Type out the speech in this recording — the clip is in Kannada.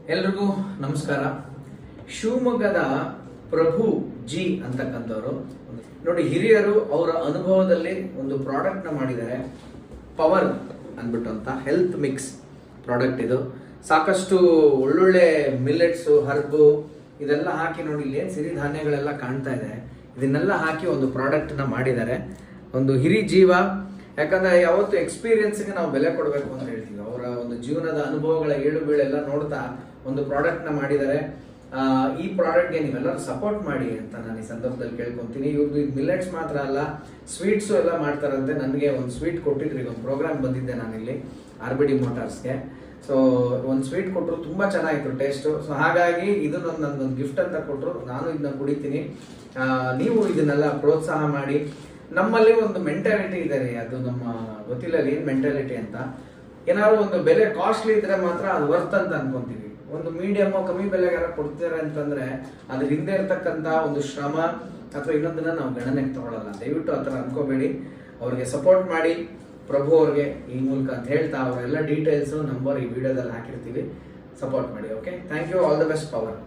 ಎಲ್ರಿಗೂ ನಮಸ್ಕಾರ. ಶಿವಮೊಗ್ಗದ ಪ್ರಭು ಜಿ ಅಂತಕ್ಕಂಥವ್ರು ನೋಡಿ, ಹಿರಿಯರು ಅವರ ಅನುಭವದಲ್ಲಿ ಒಂದು ಪ್ರಾಡಕ್ಟ್ ನ ಮಾಡಿದ್ದಾರೆ. ಪವರ್ ಅಂದ್ಬಿಟ್ಟು ಅಂತ ಹೆಲ್ತ್ ಮಿಕ್ಸ್ ಪ್ರಾಡಕ್ಟ್ ಇದು. ಸಾಕಷ್ಟು ಒಳ್ಳೊಳ್ಳೆ ಮಿಲ್ಲೆಟ್ಸು, ಹರ್ಬು ಇದೆಲ್ಲ ಹಾಕಿ ನೋಡಿ, ಇಲ್ಲಿ ಏನು ಸಿರಿಧಾನ್ಯಗಳೆಲ್ಲ ಕಾಣ್ತಾ ಇದೆ, ಇದನ್ನೆಲ್ಲ ಹಾಕಿ ಒಂದು ಪ್ರಾಡಕ್ಟ್ ನ ಮಾಡಿದ್ದಾರೆ. ಒಂದು ಹಿರಿ ಜೀವ, ಯಾಕಂದ್ರೆ ಯಾವತ್ತು ಎಕ್ಸ್ಪೀರಿಯನ್ಸ್ಗೆ ನಾವು ಬೆಲೆ ಕೊಡಬೇಕು ಅಂತ ಹೇಳ್ತೀವಿ. ಅವರ ಒಂದು ಜೀವನದ ಅನುಭವಗಳ ಏಳು ಬೀಳೆಲ್ಲ ನೋಡ್ತಾ ಒಂದು ಪ್ರಾಡಕ್ಟ್ ನ ಮಾಡಿದ್ದಾರೆ. ಈ ಪ್ರಾಡಕ್ಟ್ಗೆ ನೀವೆಲ್ಲರೂ ಸಪೋರ್ಟ್ ಮಾಡಿ ಅಂತ ನಾನು ಈ ಸಂದರ್ಭದಲ್ಲಿ ಕೇಳ್ಕೊಂತೀನಿ. ಇವ್ರದ್ದು ಮಿಲ್ಲೆಟ್ಸ್ ಮಾತ್ರ ಅಲ್ಲ, ಸ್ವೀಟ್ಸು ಎಲ್ಲ ಮಾಡ್ತಾರಂತೆ. ನನಗೆ ಒಂದು ಸ್ವೀಟ್ ಕೊಟ್ಟಿದ್ರು, ಈಗ ಒಂದು ಪ್ರೋಗ್ರಾಮ್ ಬಂದಿದ್ದೆ ನಾನಿಲ್ಲಿ RBD ಮೋಟಾರ್ಸ್ಗೆ. ಸೊ ಒಂದು ಸ್ವೀಟ್ ಕೊಟ್ಟರು, ತುಂಬಾ ಚೆನ್ನಾಗಿತ್ತು ಟೇಸ್ಟು. ಸೊ ಹಾಗಾಗಿ ಇದು ನನ್ಗೊಂದು ಗಿಫ್ಟ್ ಅಂತ ಕೊಟ್ಟರು, ನಾನು ಇದನ್ನ ಕುಡಿತೀನಿ. ನೀವು ಇದನ್ನೆಲ್ಲ ಪ್ರೋತ್ಸಾಹ ಮಾಡಿ. ನಮ್ಮಲ್ಲಿ ಒಂದು ಮೆಂಟಾಲಿಟಿ ಇದೆ ರೀ, ಅದು ನಮ್ಮ ಗೊತ್ತಿಲ್ಲ ಏನ್ ಮೆಂಟಾಲಿಟಿ ಅಂತ. ಏನಾದ್ರು ಒಂದು ಬೆಲೆ ಕಾಸ್ಟ್ಲಿ ಇದ್ರೆ ಮಾತ್ರ ಅದು ವರ್ತ್ ಅಂತ ಅನ್ಕೊಂತೀವಿ. ಒಂದು ಮೀಡಿಯಮ್ ಕಮ್ಮಿ ಬೆಲೆಗೆ ಯಾರು ಕೊಡ್ತಾರೆ ಅಂತಂದ್ರೆ ಅದ್ರ ಹಿಂದೆ ಇರ್ತಕ್ಕಂತ ಒಂದು ಶ್ರಮ ಅಥವಾ ಇನ್ನೊಂದನ್ನ ನಾವು ಗಣನೆಗೆ ತಗೊಳ್ಳಲ್ಲ. ದಯವಿಟ್ಟು ಆತರ ಅನ್ಕೋಬೇಡಿ. ಅವ್ರಿಗೆ ಸಪೋರ್ಟ್ ಮಾಡಿ, ಪ್ರಭು ಅವ್ರಿಗೆ ಈ ಮೂಲಕ ಅಂತ ಹೇಳ್ತಾ, ಅವರೆಲ್ಲ ಡೀಟೇಲ್ಸ್ ನಂಬರ್ ಈ ವಿಡಿಯೋದಲ್ಲಿ ಹಾಕಿರ್ತೀವಿ. ಸಪೋರ್ಟ್ ಮಾಡಿ. Okay, thank you. All the best. Power.